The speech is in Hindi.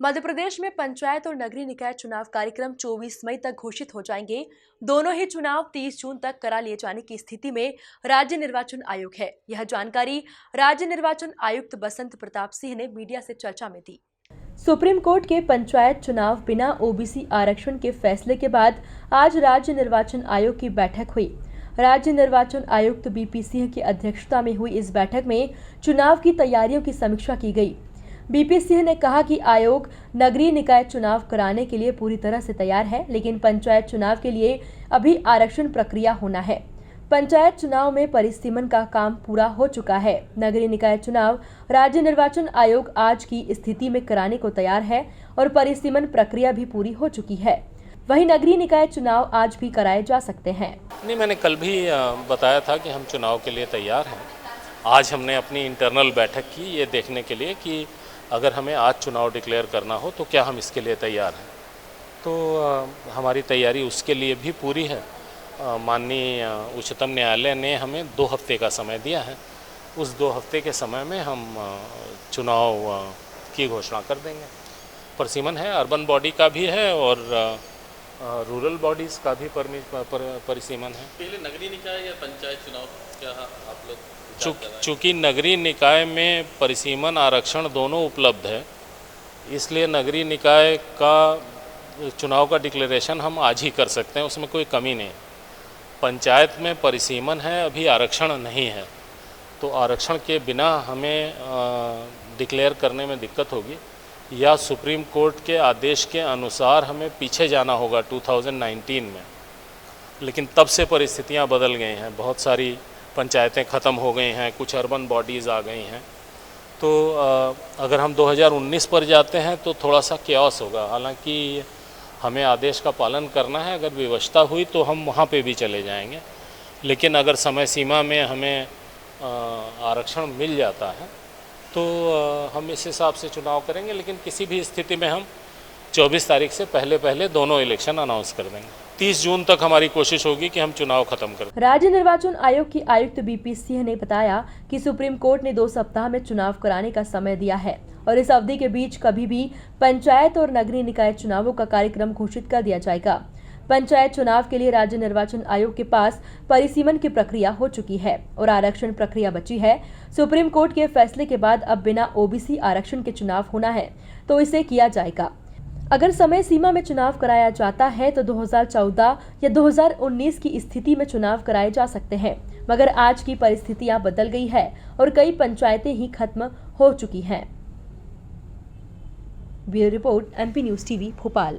मध्य प्रदेश में पंचायत और नगरीय निकाय चुनाव कार्यक्रम 24 मई तक घोषित हो जाएंगे। दोनों ही चुनाव 30 जून तक करा लिए जाने की स्थिति में राज्य निर्वाचन आयोग है। यह जानकारी राज्य निर्वाचन आयुक्त बसंत प्रताप सिंह ने मीडिया से चर्चा में दी। सुप्रीम कोर्ट के पंचायत चुनाव बिना ओबीसी आरक्षण के फैसले के बाद आज राज्य निर्वाचन आयोग की बैठक हुई। राज्य निर्वाचन आयुक्त बीपी सिंह की अध्यक्षता में हुई इस बैठक में चुनाव की तैयारियों की समीक्षा की गई। बीपी सिंह ने कहा कि आयोग नगरीय निकाय चुनाव कराने के लिए पूरी तरह से तैयार है, लेकिन पंचायत चुनाव के लिए अभी आरक्षण प्रक्रिया होना है। पंचायत चुनाव में परिसीमन का काम पूरा हो चुका है। नगरीय निकाय चुनाव राज्य निर्वाचन आयोग आज की स्थिति में कराने को तैयार है और परिसीमन प्रक्रिया भी पूरी हो चुकी है। वहीं नगरीय निकाय चुनाव आज भी कराए जा सकते हैं। नहीं, मैंने कल भी बताया था कि हम चुनाव के लिए तैयार हैं। आज हमने अपनी इंटरनल बैठक की ये देखने के लिए कि अगर हमें आज चुनाव डिक्लेयर करना हो तो क्या हम इसके लिए तैयार हैं। तो हमारी तैयारी उसके लिए भी पूरी है। माननीय उच्चतम न्यायालय ने हमें 2 हफ्ते का समय दिया है। उस 2 हफ्ते के समय में हम चुनाव की घोषणा कर देंगे। परिसीमन है, अर्बन बॉडी का भी है और रूरल बॉडीज़ का भी परिसीमन है। पहले नगरीय निकाय या पंचायत चुनाव क्या आप लोग? चूँकि नगरीय निकाय में परिसीमन आरक्षण दोनों उपलब्ध है, इसलिए नगरीय निकाय का चुनाव का डिक्लेरेशन हम आज ही कर सकते हैं, उसमें कोई कमी नहीं। पंचायत में परिसीमन है, अभी आरक्षण नहीं है, तो आरक्षण के बिना हमें डिक्लेयर करने में दिक्कत होगी या सुप्रीम कोर्ट के आदेश के अनुसार हमें पीछे जाना होगा 2019 में। लेकिन तब से परिस्थितियां बदल गई हैं, बहुत सारी पंचायतें ख़त्म हो गई हैं, कुछ अर्बन बॉडीज़ आ गई हैं। तो अगर हम 2019 पर जाते हैं तो थोड़ा सा क्यास होगा। हालांकि हमें आदेश का पालन करना है, अगर व्यवस्था हुई तो हम वहाँ पे भी चले जाएंगे। लेकिन अगर समय सीमा में हमें आरक्षण मिल जाता है तो हम इस हिसाब से चुनाव करेंगे। लेकिन किसी भी स्थिति में हम 24 तारीख से पहले दोनों इलेक्शन अनाउंस कर देंगे। 30 जून तक हमारी कोशिश होगी कि हम चुनाव खत्म करें। राज्य निर्वाचन आयोग की आयुक्त बीपी सिंह ने बताया कि सुप्रीम कोर्ट ने 2 सप्ताह में चुनाव कराने का समय दिया है और इस अवधि के बीच कभी भी पंचायत और नगरीय निकाय चुनावों का कार्यक्रम घोषित कर दिया जाएगा। पंचायत चुनाव के लिए राज्य निर्वाचन आयोग के पास परिसीमन की प्रक्रिया हो चुकी है और आरक्षण प्रक्रिया बची है। सुप्रीम कोर्ट के फैसले के बाद अब बिना ओबीसी आरक्षण के चुनाव होना है तो इसे किया जाएगा। अगर समय सीमा में चुनाव कराया जाता है तो 2014 या 2019 की स्थिति में चुनाव कराए जा सकते हैं, मगर आज की परिस्थितियां बदल गई है और कई पंचायतें ही खत्म हो चुकी हैं। Bureau report, MP news TV, Bhopal.